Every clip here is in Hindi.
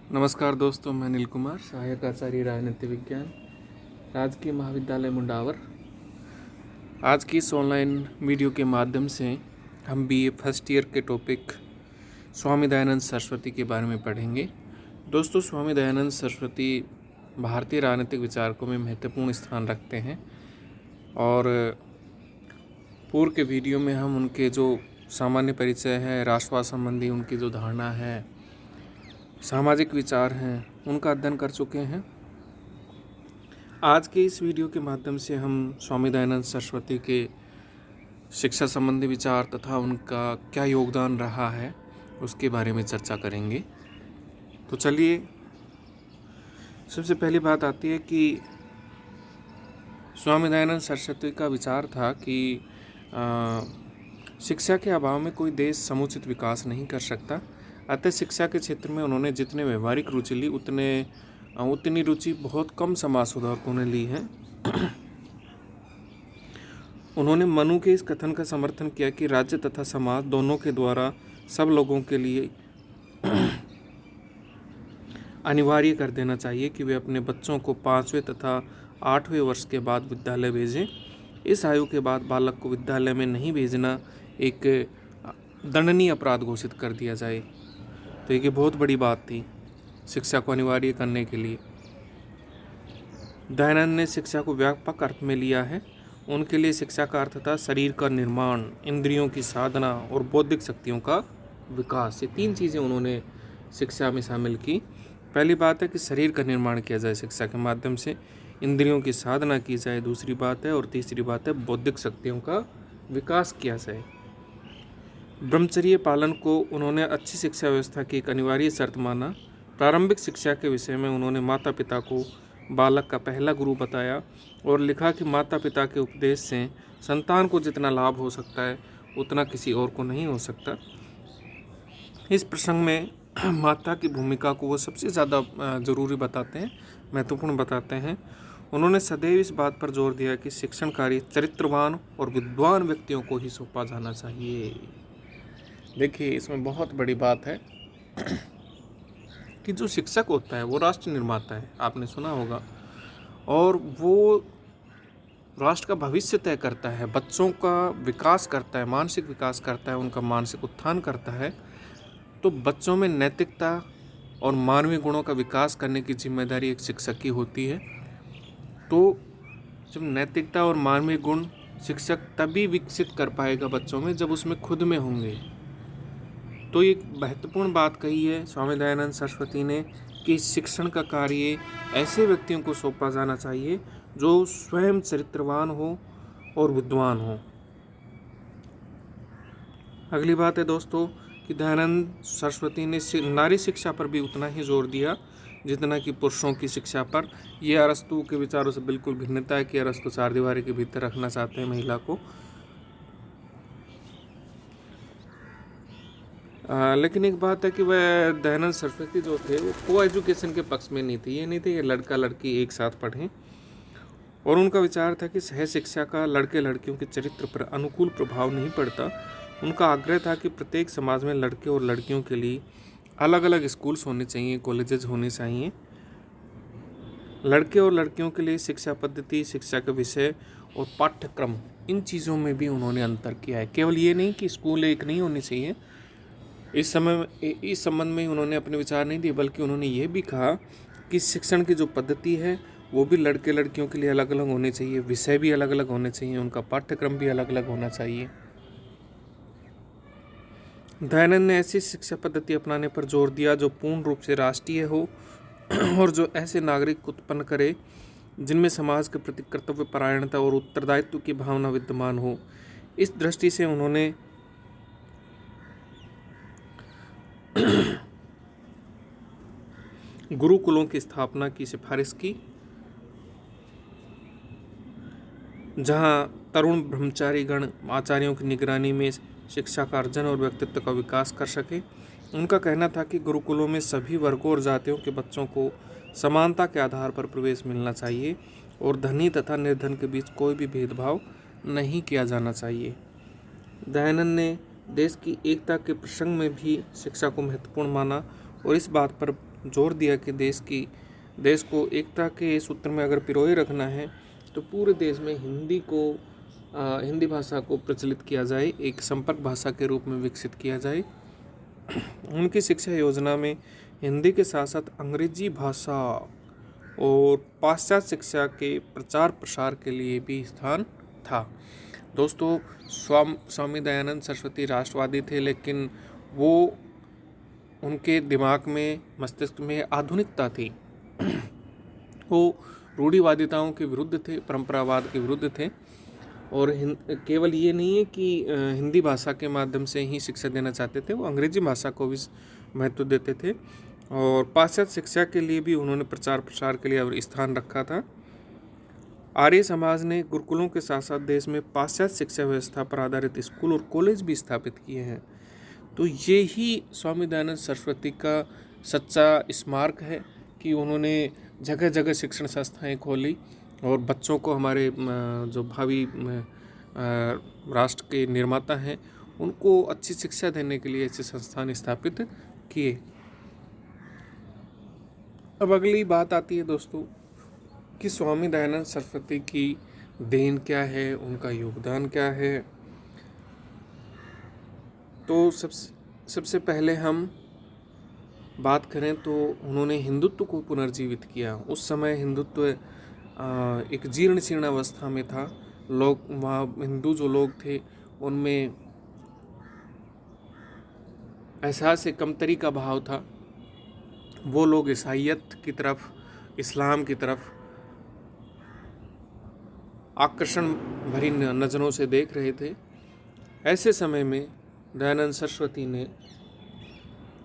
नमस्कार दोस्तों, मैं अनिल कुमार, सहायक आचार्य राजनीति विज्ञान, राजकीय महाविद्यालय मुंडावर। आज की इस ऑनलाइन वीडियो के माध्यम से हम बीए फर्स्ट ईयर के टॉपिक स्वामी दयानंद सरस्वती के बारे में पढ़ेंगे। दोस्तों, स्वामी दयानंद सरस्वती भारतीय राजनीतिक विचारकों में महत्वपूर्ण स्थान रखते हैं और पूर्व के वीडियो में हम उनके जो सामान्य परिचय है, राष्ट्रवाद संबंधी उनकी जो धारणा है, सामाजिक विचार हैं, उनका अध्ययन कर चुके हैं। आज के इस वीडियो के माध्यम से हम स्वामी दयानंद सरस्वती के शिक्षा संबंधी विचार तथा उनका क्या योगदान रहा है उसके बारे में चर्चा करेंगे। तो चलिए, सबसे पहली बात आती है कि स्वामी दयानंद सरस्वती का विचार था कि शिक्षा के अभाव में कोई देश समुचित विकास नहीं कर सकता। अतः शिक्षा के क्षेत्र में उन्होंने जितने व्यवहारिक रुचि ली उतनी रुचि बहुत कम समाज सुधारकों ने ली है। उन्होंने मनु के इस कथन का समर्थन किया कि राज्य तथा समाज दोनों के द्वारा सब लोगों के लिए अनिवार्य कर देना चाहिए कि वे अपने बच्चों को 5वें तथा 8वें वर्ष के बाद विद्यालय भेजें। इस आयु के बाद बालक को विद्यालय में नहीं भेजना एक दंडनीय अपराध घोषित कर दिया जाए। तो ये बहुत बड़ी बात थी शिक्षा को अनिवार्य करने के लिए। दयानंद ने शिक्षा को व्यापक अर्थ में लिया है। उनके लिए शिक्षा का अर्थ था शरीर का निर्माण, इंद्रियों की साधना और बौद्धिक शक्तियों का विकास। ये 3 चीज़ें उन्होंने शिक्षा में शामिल की। पहली बात है कि शरीर का निर्माण किया जाए शिक्षा के माध्यम से, इंद्रियों की साधना की जाए दूसरी बात है, और तीसरी बात है बौद्धिक शक्तियों का विकास किया जाए। ब्रह्मचर्य पालन को उन्होंने अच्छी शिक्षा व्यवस्था की एक अनिवार्य शर्त माना। प्रारंभिक शिक्षा के विषय में उन्होंने माता पिता को बालक का पहला गुरु बताया और लिखा कि माता पिता के उपदेश से संतान को जितना लाभ हो सकता है उतना किसी और को नहीं हो सकता। इस प्रसंग में माता की भूमिका को वो सबसे ज़्यादा ज़रूरी बताते हैं, महत्वपूर्ण बताते हैं। उन्होंने सदैव इस बात पर जोर दिया कि शिक्षण कार्य चरित्रवान और विद्वान व्यक्तियों को ही सौंपा जाना चाहिए। देखिए, इसमें बहुत बड़ी बात है कि जो शिक्षक होता है वो राष्ट्र निर्माता है, आपने सुना होगा, और वो राष्ट्र का भविष्य तय करता है, बच्चों का विकास करता है, मानसिक विकास करता है, उनका मानसिक उत्थान करता है। तो बच्चों में नैतिकता और मानवीय गुणों का विकास करने की जिम्मेदारी एक शिक्षक की होती है। तो जब नैतिकता और मानवीय गुण शिक्षक तभी विकसित कर पाएगा बच्चों में जब उसमें खुद में होंगे। तो एक महत्वपूर्ण बात कही है स्वामी दयानंद सरस्वती ने कि शिक्षण का कार्य ऐसे व्यक्तियों को सौंपा जाना चाहिए जो स्वयं चरित्रवान हो और विद्वान हो। अगली बात है दोस्तों कि दयानंद सरस्वती ने नारी शिक्षा पर भी उतना ही जोर दिया जितना कि पुरुषों की शिक्षा पर। ये अरस्तु के विचारों से बिल्कुल भिन्नता है कि अरस्तु 4 दीवारी के भीतर रखना चाहते हैं महिला को। लेकिन एक बात है कि वह दयानंद सरस्वती जो थे वो को एजुकेशन के पक्ष में नहीं थे। ये नहीं थे कि लड़का लड़की एक साथ पढ़ें, और उनका विचार था कि सह शिक्षा का लड़के लड़कियों के चरित्र पर अनुकूल प्रभाव नहीं पड़ता। उनका आग्रह था कि प्रत्येक समाज में लड़के और लड़कियों के लिए अलग अलग स्कूल्स होने चाहिए, कॉलेजेस होने चाहिए। लड़के और लड़कियों के लिए शिक्षा पद्धति, शिक्षा के विषय और पाठ्यक्रम, इन चीज़ों में भी उन्होंने अंतर किया है। केवल ये नहीं कि स्कूल एक नहीं होनी चाहिए, इस संबंध में उन्होंने अपने विचार नहीं दिए, बल्कि उन्होंने ये भी कहा कि शिक्षण की जो पद्धति है वो भी लड़के लड़कियों के लिए अलग अलग होने चाहिए, विषय भी अलग अलग होने चाहिए, उनका पाठ्यक्रम भी अलग अलग होना चाहिए। दयानंद ने ऐसी शिक्षा पद्धति अपनाने पर जोर दिया जो पूर्ण रूप से राष्ट्रीय हो और जो ऐसे नागरिक उत्पन्न करे जिनमें समाज के प्रति कर्तव्य परायणता और उत्तरदायित्व की भावना विद्यमान हो। इस दृष्टि से उन्होंने गुरुकुलों की स्थापना की सिफारिश की, जहां तरुण ब्रह्मचारीगण आचार्यों की निगरानी में शिक्षा का अर्जन और व्यक्तित्व का विकास कर सके। उनका कहना था कि गुरुकुलों में सभी वर्गों और जातियों के बच्चों को समानता के आधार पर प्रवेश मिलना चाहिए और धनी तथा निर्धन के बीच कोई भी भेदभाव नहीं किया जाना चाहिए। दयानंद ने देश की एकता के प्रसंग में भी शिक्षा को महत्वपूर्ण माना और इस बात पर जोर दिया कि देश को एकता के सूत्र में अगर पिरोए रखना है तो पूरे देश में हिंदी भाषा को प्रचलित किया जाए, एक संपर्क भाषा के रूप में विकसित किया जाए। उनकी शिक्षा योजना में हिंदी के साथ साथ अंग्रेजी भाषा और पाश्चात्य शिक्षा के प्रचार प्रसार के लिए भी स्थान था। दोस्तों, स्वामी दयानंद सरस्वती राष्ट्रवादी थे, लेकिन वो उनके दिमाग में, मस्तिष्क में आधुनिकता थी। वो रूढ़िवादिताओं के विरुद्ध थे, परंपरावाद के विरुद्ध थे। और केवल ये नहीं है कि हिंदी भाषा के माध्यम से ही शिक्षा देना चाहते थे, वो अंग्रेजी भाषा को भी महत्व देते थे। और पाश्चात्य शिक्षा के लिए भी उन्होंने प्रचार प्रसार के लिए स्थान रखा था। आर्य समाज ने गुरुकुलों के साथ साथ देश में पाश्चात्य शिक्षा व्यवस्था पर आधारित स्कूल और कॉलेज भी स्थापित किए हैं। तो ये ही स्वामी दयानंद सरस्वती का सच्चा स्मारक है कि उन्होंने जगह जगह शिक्षण संस्थाएं खोली और बच्चों को, हमारे जो भावी राष्ट्र के निर्माता हैं, उनको अच्छी शिक्षा देने के लिए ऐसे संस्थान स्थापित किए। अब अगली बात आती है दोस्तों कि स्वामी दयानंद सरस्वती की देन क्या है, उनका योगदान क्या है। तो सबसे पहले हम बात करें तो उन्होंने हिंदुत्व को पुनर्जीवित किया। उस समय हिंदुत्व एक जीर्ण शीर्ण अवस्था में था। लोग वहाँ हिंदू जो लोग थे उनमें एहसास कमतरी का भाव था। वो लोग ईसाइयत की तरफ, इस्लाम की तरफ आकर्षण भरी नज़रों से देख रहे थे। ऐसे समय में दयानंद सरस्वती ने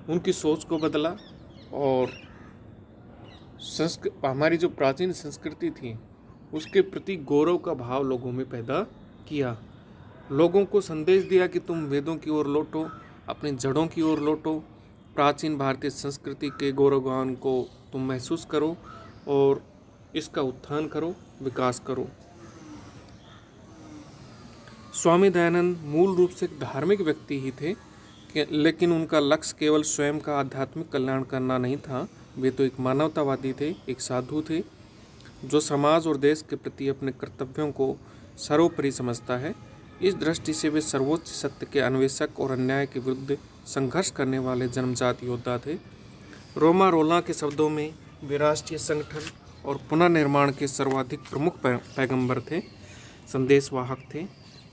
उनकी सोच को बदला और हमारी जो प्राचीन संस्कृति थी उसके प्रति गौरव का भाव लोगों में पैदा किया। लोगों को संदेश दिया कि तुम वेदों की ओर लौटो, अपनी जड़ों की ओर लौटो, प्राचीन भारतीय संस्कृति के गौरवगान को तुम महसूस करो और इसका उत्थान करो, विकास करो। स्वामी दयानंद मूल रूप से एक धार्मिक व्यक्ति ही थे, लेकिन उनका लक्ष्य केवल स्वयं का आध्यात्मिक कल्याण करना नहीं था। वे तो एक मानवतावादी थे, एक साधु थे जो समाज और देश के प्रति अपने कर्तव्यों को सर्वोपरि समझता है। इस दृष्टि से वे सर्वोच्च सत्य के अन्वेषक और अन्याय के विरुद्ध संघर्ष करने वाले जन्मजात योद्धा थे। रोमा रोला के शब्दों में वे राष्ट्रीय संगठन और पुनर्निर्माण के सर्वाधिक प्रमुख पैगंबर थे, संदेशवाहक थे।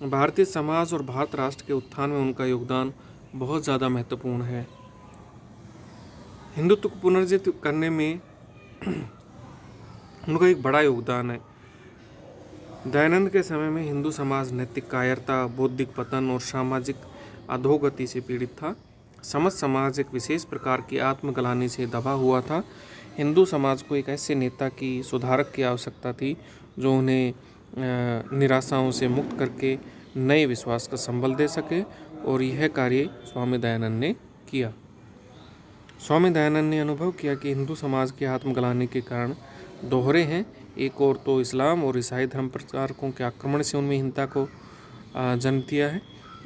भारतीय समाज और भारत राष्ट्र के उत्थान में उनका योगदान बहुत ज़्यादा महत्वपूर्ण है। हिंदुत्व को पुनर्जीवित करने में उनका एक बड़ा योगदान है। दयानंद के समय में हिंदू समाज नैतिक कायरता, बौद्धिक पतन और सामाजिक अधोगति से पीड़ित था। समस्त समाज एक विशेष प्रकार की आत्मग्लानि से दबा हुआ था। हिंदू समाज को एक ऐसे नेता की, सुधारक की आवश्यकता थी जो उन्हें निराशाओं से मुक्त करके नए विश्वास का संबल दे सके, और यह कार्य स्वामी दयानंद ने किया। स्वामी दयानंद ने अनुभव किया कि हिंदू समाज की आत्मग्लानि के कारण दोहरे हैं। एक और तो इस्लाम और ईसाई धर्म प्रचारकों के आक्रमण से उनमें हिंसा को जन्म दिया है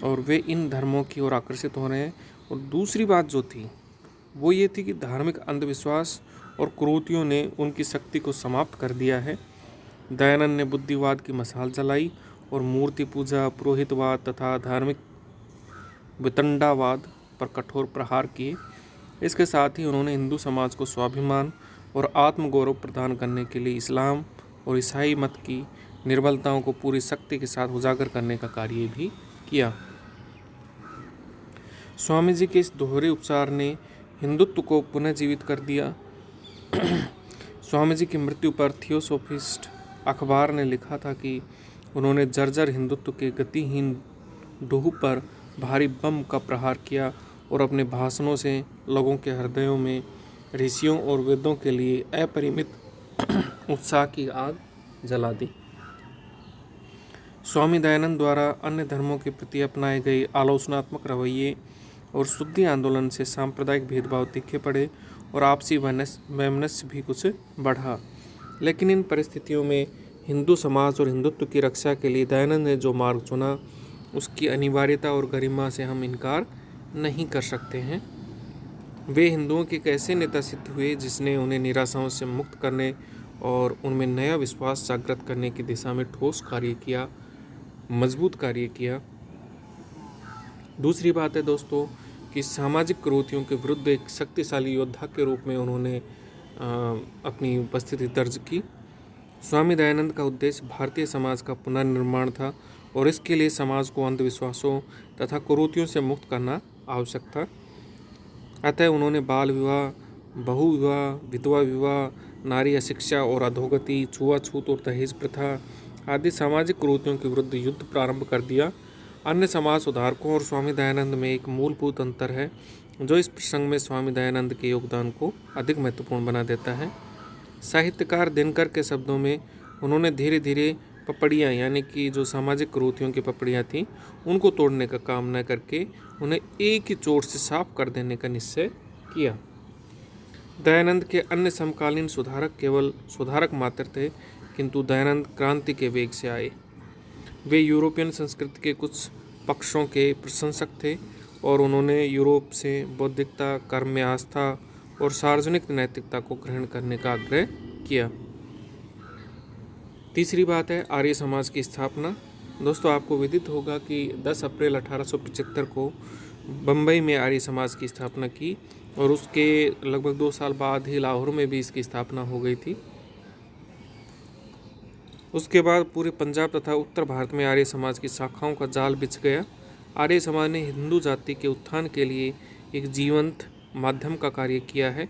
और वे इन धर्मों की ओर आकर्षित हो रहे हैं। और दूसरी बात जो थी वो ये थी कि धार्मिक अंधविश्वास और कुरीतियों ने उनकी शक्ति को समाप्त कर दिया है। दयानंद ने बुद्धिवाद की मशाल जलाई और मूर्ति पूजा, पुरोहितवाद तथा धार्मिक वितंडावाद पर कठोर प्रहार किए। इसके साथ ही उन्होंने हिंदू समाज को स्वाभिमान और आत्मगौरव प्रदान करने के लिए इस्लाम और ईसाई मत की निर्बलताओं को पूरी शक्ति के साथ उजागर करने का कार्य भी किया। स्वामी जी के इस दोहरे उपचार ने हिंदुत्व को पुनर्जीवित कर दिया। स्वामी जी की मृत्यु पर थियोसोफिस्ट अखबार ने लिखा था कि उन्होंने जर्जर हिंदुत्व के गतिहीन डोह पर भारी बम का प्रहार किया और अपने भाषणों से लोगों के हृदयों में ऋषियों और वेदों के लिए अपरिमित उत्साह की आग जला दी। स्वामी दयानंद द्वारा अन्य धर्मों के प्रति अपनाए गए आलोचनात्मक रवैये और शुद्धि आंदोलन से सांप्रदायिक भेदभाव तीखे पड़े और आपसी वैमनस्य भी कुछ बढ़ा। लेकिन इन परिस्थितियों में हिंदू समाज और हिंदुत्व की रक्षा के लिए दयानंद ने जो मार्ग चुना उसकी अनिवार्यता और गरिमा से हम इनकार नहीं कर सकते हैं। वे हिंदुओं के एक ऐसे नेता सिद्ध हुए जिसने उन्हें निराशाओं से मुक्त करने और उनमें नया विश्वास जागृत करने की दिशा में ठोस कार्य किया, मजबूत कार्य किया। दूसरी बात है दोस्तों कि सामाजिक कुरीतियों के विरुद्ध एक शक्तिशाली योद्धा के रूप में उन्होंने अपनी उपस्थिति दर्ज की। स्वामी दयानंद का उद्देश्य भारतीय समाज का पुनर्निर्माण था और इसके लिए समाज को अंधविश्वासों तथा कुरीतियों से मुक्त करना आवश्यक था। अतः उन्होंने बाल विवाह, बहु विवाह, विधवा विवाह, नारी अशिक्षा और अधोगति, छुआछूत और दहेज प्रथा आदि सामाजिक कुरीतियों के विरुद्ध युद्ध प्रारंभ कर दिया। अन्य समाज सुधारकों और स्वामी दयानंद में एक मूलभूत अंतर है जो इस प्रसंग में स्वामी दयानंद के योगदान को अधिक महत्वपूर्ण बना देता है। साहित्यकार दिनकर के शब्दों में उन्होंने धीरे धीरे पपड़ियाँ यानी कि जो सामाजिक कुरीतियों की पपड़ियाँ थीं उनको तोड़ने का काम न करके उन्हें एक ही चोट से साफ कर देने का निश्चय किया। दयानंद के अन्य समकालीन सुधारक केवल सुधारक मात्र थे, किंतु दयानंद क्रांति के वेग से आए। वे यूरोपियन संस्कृति के कुछ पक्षों के प्रशंसक थे और उन्होंने यूरोप से बौद्धिकता, कर्म में आस्था और सार्वजनिक नैतिकता को ग्रहण करने का आग्रह किया। तीसरी बात है आर्य समाज की स्थापना। दोस्तों आपको विदित होगा कि 10 अप्रैल 1875 को बम्बई में आर्य समाज की स्थापना की और उसके लगभग 2 साल बाद ही लाहौर में भी इसकी स्थापना हो गई थी। उसके बाद पूरे पंजाब तथा उत्तर भारत में आर्य समाज की शाखाओं का जाल बिछ गया। आर्य समाज ने हिंदू जाति के उत्थान के लिए एक जीवंत माध्यम का कार्य किया है।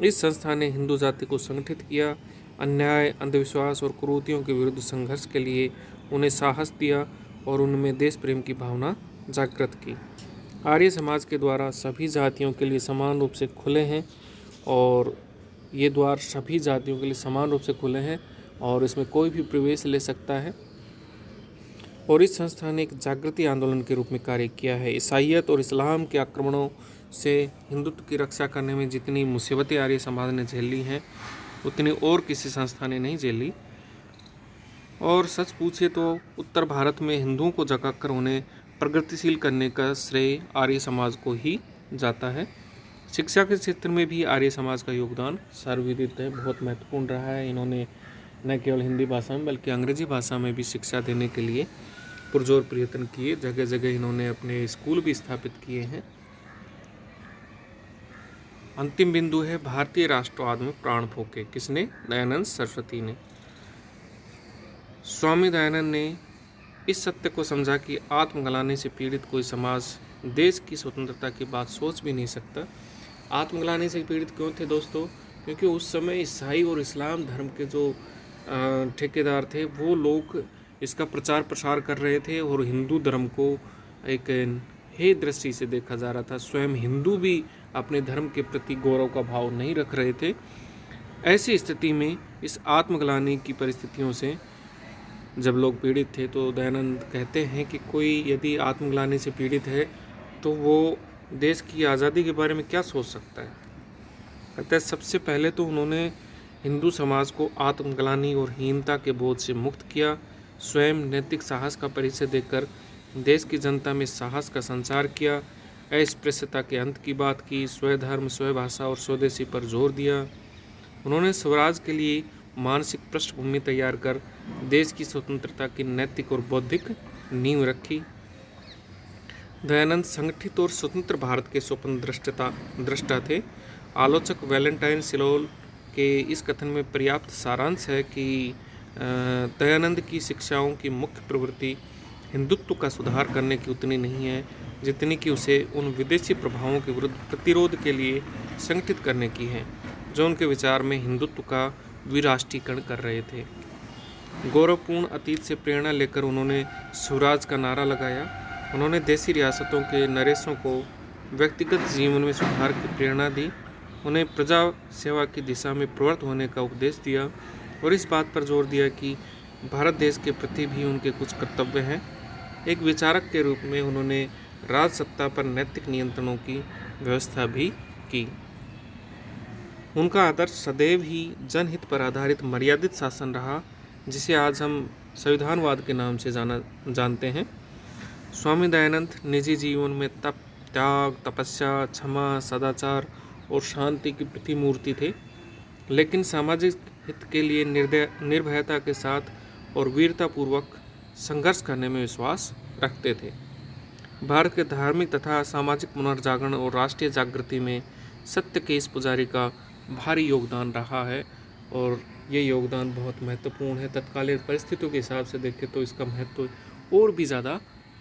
इस संस्था ने हिंदू जाति को संगठित किया, अन्याय, अंधविश्वास और कुरीतियों के विरुद्ध संघर्ष के लिए उन्हें साहस दिया और उनमें देश प्रेम की भावना जागृत की। आर्य समाज के द्वारा सभी जातियों के लिए समान रूप से खुले हैं और ये द्वार सभी जातियों के लिए समान रूप से खुले हैं और इसमें कोई भी प्रवेश ले सकता है। और इस संस्था ने एक जागृति आंदोलन के रूप में कार्य किया है। ईसाईयत और इस्लाम के आक्रमणों से हिंदुत्व की रक्षा करने में जितनी मुसीबतें आर्य समाज ने झेली हैं उतनी और किसी संस्था ने नहीं झेली। और सच पूछे तो उत्तर भारत में हिंदुओं को जगाकर उन्हें प्रगतिशील करने का श्रेय आर्य समाज को ही जाता है। शिक्षा के क्षेत्र में भी आर्य समाज का योगदान सर्वविदित है, बहुत महत्वपूर्ण रहा है। इन्होंने न केवल हिंदी भाषा में बल्कि अंग्रेजी भाषा में भी शिक्षा देने के लिए पुरजोर प्रयत्न किए। जगह जगह इन्होंने अपने स्कूल भी स्थापित किए हैं। अंतिम बिंदु है भारतीय राष्ट्रवाद में प्राण फूके। किसने? दयानंद सरस्वती ने। स्वामी दयानंद ने इस सत्य को समझा कि आत्मग्लानि से पीड़ित कोई समाज देश की स्वतंत्रता की बात सोच भी नहीं सकता। आत्मग्लानि से पीड़ित क्यों थे दोस्तों? क्योंकि उस समय ईसाई और इस्लाम धर्म के जो ठेकेदार थे वो लोग इसका प्रचार प्रसार कर रहे थे और हिंदू धर्म को एक हे दृष्टि से देखा जा रहा था। स्वयं हिंदू भी अपने धर्म के प्रति गौरव का भाव नहीं रख रहे थे। ऐसी स्थिति में इस आत्मग्लानि की परिस्थितियों से जब लोग पीड़ित थे तो दयानंद कहते हैं कि कोई यदि आत्मग्लानि से पीड़ित है तो वो देश की आज़ादी के बारे में क्या सोच सकता है। अतः सबसे पहले तो उन्होंने हिंदू समाज को आत्मग्लानि और हीनता के बोझ से मुक्त किया। स्वयं नैतिक साहस का परिचय देकर देश की जनता में साहस का संचार किया। अस्पृश्यता के अंत की बात की। स्वधर्म, स्वभाषा और स्वदेशी पर जोर दिया। उन्होंने स्वराज के लिए मानसिक पृष्ठभूमि तैयार कर देश की स्वतंत्रता की नैतिक और बौद्धिक नींव रखी। दयानंद संगठित और स्वतंत्र भारत के स्वप्न दृष्टा थे। आलोचक वैलेंटाइन सिलोल के इस कथन में पर्याप्त सारांश है कि दयानंद की शिक्षाओं की मुख्य प्रवृत्ति हिंदुत्व का सुधार करने की उतनी नहीं है जितनी कि उसे उन विदेशी प्रभावों के विरुद्ध प्रतिरोध के लिए संगठित करने की है जो उनके विचार में हिंदुत्व का विराष्ट्रीकरण कर रहे थे। गौरवपूर्ण अतीत से प्रेरणा लेकर उन्होंने स्वराज का नारा लगाया। उन्होंने देशी रियासतों के नरेशों को व्यक्तिगत जीवन में सुधार की प्रेरणा दी। उन्हें प्रजा सेवा की दिशा में प्रवृत्त होने का उपदेश दिया और इस बात पर जोर दिया कि भारत देश के प्रति भी उनके कुछ कर्तव्य हैं। एक विचारक के रूप में उन्होंने राज सत्ता पर नैतिक नियंत्रणों की व्यवस्था भी की। उनका आदर्श सदैव ही जनहित पर आधारित मर्यादित शासन रहा, जिसे आज हम संविधानवाद के नाम से जानते हैं। स्वामी दयानंद निजी जीवन में तप, त्याग, तपस्या, क्षमा, सदाचार और शांति की प्रतिमूर्ति थे, लेकिन सामाजिक हित के लिए निर्भयता के साथ और वीरतापूर्वक संघर्ष करने में विश्वास रखते थे। भारत के धार्मिक तथा सामाजिक पुनर्जागरण और राष्ट्रीय जागृति में सत्यकेश पुजारी का भारी योगदान रहा है और ये योगदान बहुत महत्वपूर्ण है। तत्कालीन परिस्थितियों के हिसाब से देखें तो इसका महत्व और भी ज़्यादा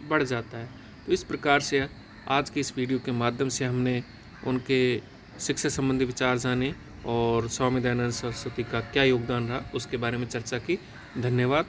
बढ़ जाता है। तो इस प्रकार से आज की इस वीडियो के माध्यम से हमने उनके शिक्षा संबंधी विचार जाने और स्वामी दयानंद सरस्वती का क्या योगदान रहा उसके बारे में चर्चा की। धन्यवाद।